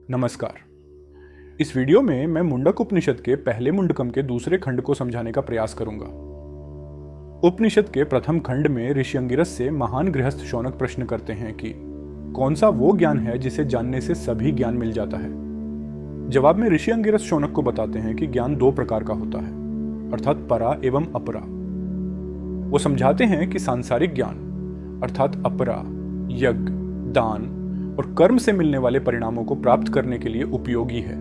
नमस्कार। इस वीडियो में मैं मुंडक उपनिषद के पहले मुंडकम के दूसरे खंड को समझाने का प्रयास करूंगा। उपनिषद के प्रथम खंड में ऋषि अंगिरस से महान गृहस्थ शौनक प्रश्न करते हैं कि कौन सा वो ज्ञान है जिसे जानने से सभी ज्ञान मिल जाता है। जवाब में ऋषि अंगिरस शौनक को बताते हैं कि ज्ञान दो प्रकार का होता है, अर्थात परा एवं अपरा। वो समझाते हैं कि सांसारिक ज्ञान अर्थात अपरा यज्ञ, दान और कर्म से मिलने वाले परिणामों को प्राप्त करने के लिए उपयोगी है,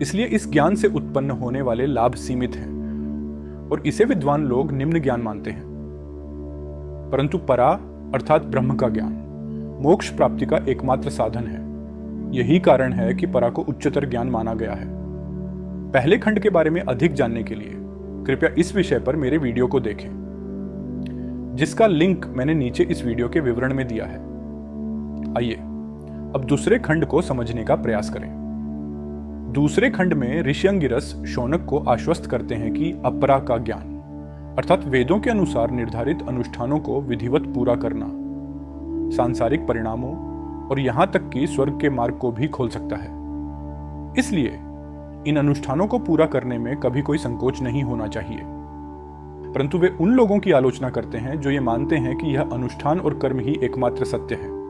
इसलिए इस ज्ञान से उत्पन्न होने वाले लाभ सीमित हैं और इसे विद्वान लोग निम्न ज्ञान मानते हैं। परंतु परा अर्थात ब्रह्म का ज्ञान मोक्ष प्राप्ति का एकमात्र साधन है। यही कारण है कि परा को उच्चतर ज्ञान माना गया है। पहले खंड के बारे में अधिक जानने के लिए कृपया इस विषय पर मेरे वीडियो को देखें, जिसका लिंक मैंने नीचे इस वीडियो के विवरण में दिया है। आइए अब दूसरे खंड को समझने का प्रयास करें। दूसरे खंड में ऋषि अंगिरस शौनक को आश्वस्त करते हैं कि अपरा का ज्ञान अर्थात वेदों के अनुसार निर्धारित अनुष्ठानों को विधिवत पूरा करना सांसारिक परिणामों और यहां तक कि स्वर्ग के मार्ग को भी खोल सकता है। इसलिए इन अनुष्ठानों को पूरा करने में कभी कोई संकोच नहीं होना चाहिए। परंतु वे उन लोगों की आलोचना करते हैं जो ये मानते हैं कि यह अनुष्ठान और कर्म ही एकमात्र सत्य है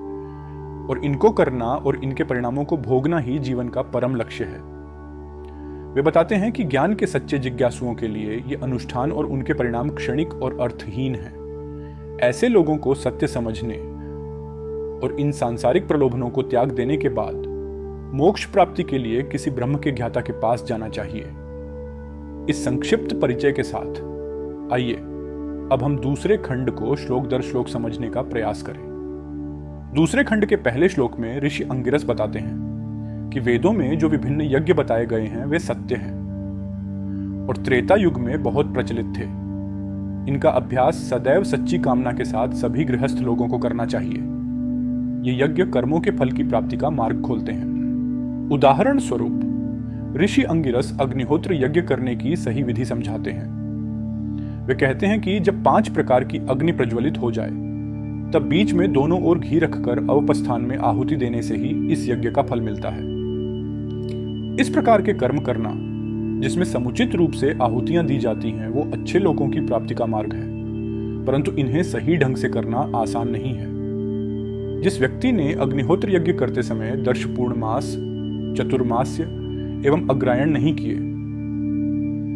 और इनको करना और इनके परिणामों को भोगना ही जीवन का परम लक्ष्य है। वे बताते हैं कि ज्ञान के सच्चे जिज्ञासुओं के लिए ये अनुष्ठान और उनके परिणाम क्षणिक और अर्थहीन हैं। ऐसे लोगों को सत्य समझने और इन सांसारिक प्रलोभनों को त्याग देने के बाद मोक्ष प्राप्ति के लिए किसी ब्रह्म के ज्ञाता के पास जाना चाहिए। इस संक्षिप्त परिचय के साथ आइए अब हम दूसरे खंड को श्लोक दर श्लोक समझने का प्रयास करें। दूसरे खंड के पहले श्लोक में ऋषि अंगिरस बताते हैं कि वेदों में जो विभिन्न यज्ञ बताए गए हैं वे सत्य हैं और त्रेता युग में बहुत प्रचलित थे। इनका अभ्यास सदैव सच्ची कामना के साथ सभी गृहस्थ लोगों को करना चाहिए। ये यज्ञ कर्मों के फल की प्राप्ति का मार्ग खोलते हैं। उदाहरण स्वरूप ऋषि अंगिरस अग्निहोत्र यज्ञ करने की सही विधि समझाते हैं। वे कहते हैं कि जब 5 प्रकार की अग्नि प्रज्वलित हो जाए तब बीच में दोनों ओर घी रखकर अवपस्थान में आहुति देने से ही इस यज्ञ का फल मिलता है। इस प्रकार के कर्म करना जिसमें समुचित रूप से आहुतियां दी जाती हैं वो अच्छे लोगों की प्राप्ति का मार्ग है, परंतु इन्हें सही ढंग से करना आसान नहीं है। जिस व्यक्ति ने अग्निहोत्र यज्ञ करते समय दर्श पूर्णमास, चतुर्मास्य एवं अग्रायण नहीं किए,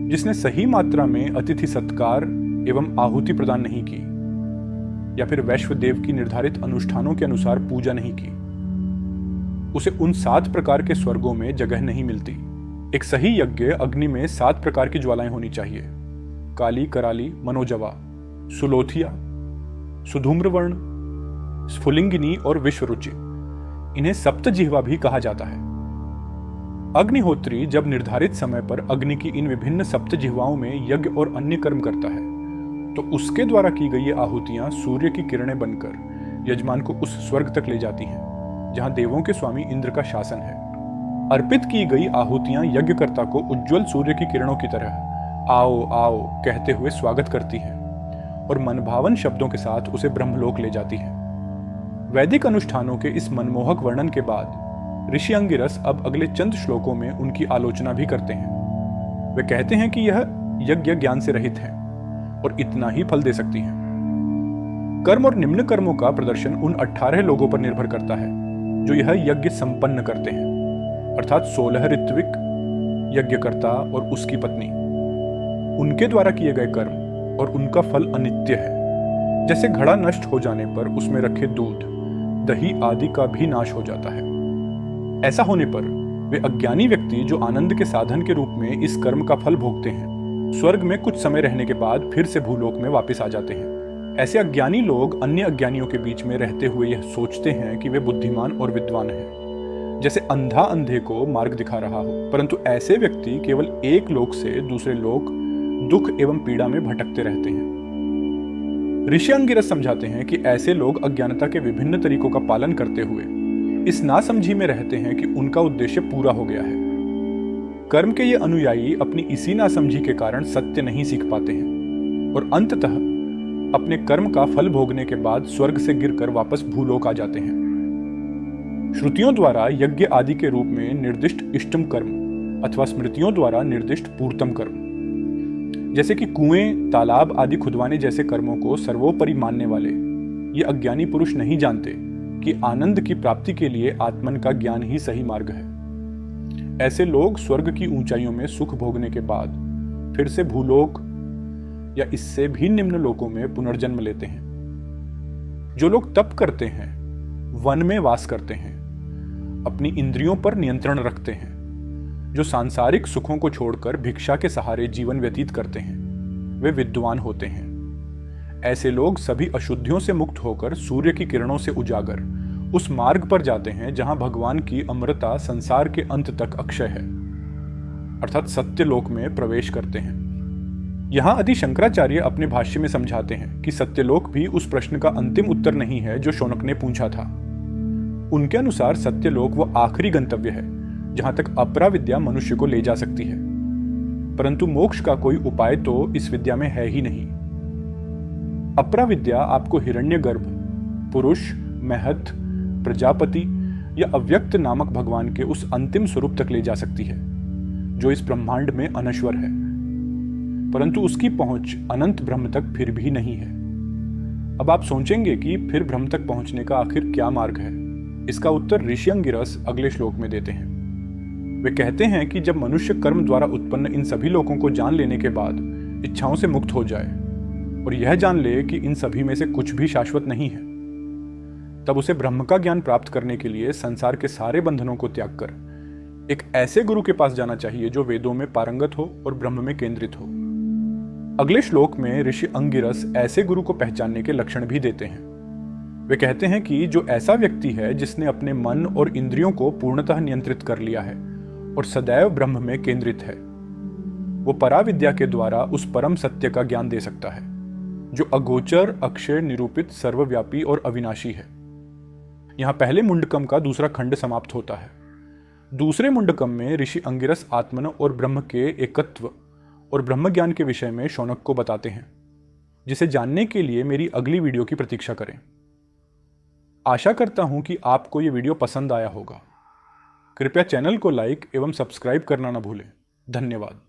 जिसने सही मात्रा में अतिथि सत्कार एवं आहुति प्रदान नहीं की या फिर वैश्व देव की निर्धारित अनुष्ठानों के अनुसार पूजा नहीं की, उसे उन 7 प्रकार के स्वर्गों में जगह नहीं मिलती। एक सही यज्ञ अग्नि में 7 प्रकार की ज्वालाएं होनी चाहिए: काली, कराली, मनोजवा, सुलोथिया, सुधूम्रवर्ण, स्फुलिंगिनी और विश्वरुचि। इन्हें सप्तजिह्वा भी कहा जाता है। अग्निहोत्री जब निर्धारित समय पर अग्नि की इन विभिन्न सप्तजिह्वाओं में यज्ञ और अन्य कर्म करता है तो उसके द्वारा की गई ये आहुतियां सूर्य की किरणें बनकर यजमान को उस स्वर्ग तक ले जाती हैं जहां देवों के स्वामी इंद्र का शासन है। अर्पित की गई आहुतियां यज्ञकर्ता को उज्जवल सूर्य की किरणों की तरह आओ आओ कहते हुए स्वागत करती हैं और मनभावन शब्दों के साथ उसे ब्रह्मलोक ले जाती हैं। वैदिक अनुष्ठानों के इस मनमोहक वर्णन के बाद ऋषि अंगिरस अब अगले चंद श्लोकों में उनकी आलोचना भी करते हैं। वे कहते हैं कि यह यज्ञ ज्ञान से रहित है और इतना ही फल दे सकती हैं। कर्म और निम्न कर्मों का प्रदर्शन उन 18 लोगों पर निर्भर करता है जो यह यज्ञ संपन्न करते हैं, अर्थात 16 ऋत्विक, यज्ञकर्ता और उसकी पत्नी। उनके द्वारा किए गए कर्म और उनका फल अनित्य है। जैसे घड़ा नष्ट हो जाने पर उसमें रखे दूध, दही आदि का भी नाश हो जाता है। ऐसा होने पर वे अज्ञानी व्यक्ति जो आनंद के साधन के रूप में इस कर्म का फल भोगते हैं, स्वर्ग में कुछ समय रहने के बाद फिर से भूलोक में वापस आ जाते हैं। ऐसे अज्ञानी लोग अन्य अज्ञानियों के बीच में रहते हुए यह सोचते हैं कि वे बुद्धिमान और विद्वान हैं, जैसे अंधा अंधे को मार्ग दिखा रहा हो। परंतु ऐसे व्यक्ति केवल एक लोक से दूसरे लोक दुख एवं पीड़ा में भटकते रहते हैं। ऋषि अंगिरस समझाते हैं कि ऐसे लोग अज्ञानता के विभिन्न तरीकों का पालन करते हुए इस नासमझी में रहते हैं कि उनका उद्देश्य पूरा हो गया है। कर्म के ये अनुयायी अपनी इसी नासमझी के कारण सत्य नहीं सीख पाते हैं और अंततः अपने कर्म का फल भोगने के बाद स्वर्ग से गिरकर वापस भूलोक आ जाते हैं। श्रुतियों द्वारा यज्ञ आदि के रूप में निर्दिष्ट इष्टम कर्म अथवा स्मृतियों द्वारा निर्दिष्ट पूर्तम कर्म, जैसे कि कुएं, तालाब आदि खुदवाने जैसे कर्मों को सर्वोपरि मानने वाले ये अज्ञानी पुरुष नहीं जानते कि आनंद की प्राप्ति के लिए आत्मन का ज्ञान ही सही मार्ग है। ऐसे लोग स्वर्ग की ऊंचाइयों में सुख भोगने के बाद फिर से भूलोक या इससे भी निम्न लोकों में पुनर्जन्म लेते हैं। जो लोग तप करते हैं, वन में वास करते हैं, अपनी इंद्रियों पर नियंत्रण रखते हैं, जो सांसारिक सुखों को छोड़कर भिक्षा के सहारे जीवन व्यतीत करते हैं, वे विद्वान होते हैं। ऐसे लोग सभी अशुद्धियों से मुक्त होकर सूर्य की किरणों से उजागर उस मार्ग पर जाते हैं जहां भगवान की अमृता संसार के अंत तक अक्षय है, अर्थात सत्यलोक में प्रवेश करते हैं। यहां आदि शंकराचार्य अपने भाष्य में समझाते हैं कि सत्यलोक भी उस प्रश्न का अंतिम उत्तर नहीं है जो शौनक ने पूछा था। उनके अनुसार सत्यलोक वो आखिरी गंतव्य है जहां तक अपरा विद्या मनुष्य को ले जा सकती है, परंतु मोक्ष का कोई उपाय तो इस विद्या में है ही नहीं। अपरा विद्या आपको हिरण्यगर्भ, पुरुष, महत, प्रजापति या अव्यक्त नामक भगवान के उस अंतिम स्वरूप तक ले जा सकती है जो इस ब्रह्मांड में अनश्वर है, परंतु उसकी पहुंच अनंत ब्रह्म तक फिर भी नहीं है। अब आप सोचेंगे कि फिर ब्रह्म तक पहुंचने का आखिर क्या मार्ग है? इसका उत्तर ऋषि अंगिरस अगले श्लोक में देते हैं। वे कहते हैं कि जब मनुष्य कर्म द्वारा उत्पन्न इन सभी लोकों को जान लेने के बाद इच्छाओं से मुक्त हो जाए और यह जान ले कि इन सभी में से कुछ भी शाश्वत नहीं है, तब उसे ब्रह्म का ज्ञान प्राप्त करने के लिए संसार के सारे बंधनों को त्याग कर एक ऐसे गुरु के पास जाना चाहिए जो वेदों में पारंगत हो और ब्रह्म में केंद्रित हो। अगले श्लोक में ऋषि अंगिरस ऐसे गुरु को पहचानने के लक्षण भी देते हैं। वे कहते हैं कि जो ऐसा व्यक्ति है जिसने अपने मन और इंद्रियों को पूर्णतः नियंत्रित कर लिया है और सदैव ब्रह्म में केंद्रित है, वो पराविद्या के द्वारा उस परम सत्य का ज्ञान दे सकता है जो अगोचर, अक्षय, निरूपित, सर्वव्यापी और अविनाशी है। यहां पहले मुंडकम का दूसरा खंड समाप्त होता है। दूसरे मुंडकम में ऋषि अंगिरस आत्मन और ब्रह्म के एकत्व और ब्रह्म ज्ञान के विषय में शौनक को बताते हैं, जिसे जानने के लिए मेरी अगली वीडियो की प्रतीक्षा करें। आशा करता हूं कि आपको ये वीडियो पसंद आया होगा। कृपया चैनल को लाइक एवं सब्सक्राइब करना न भूलें। धन्यवाद।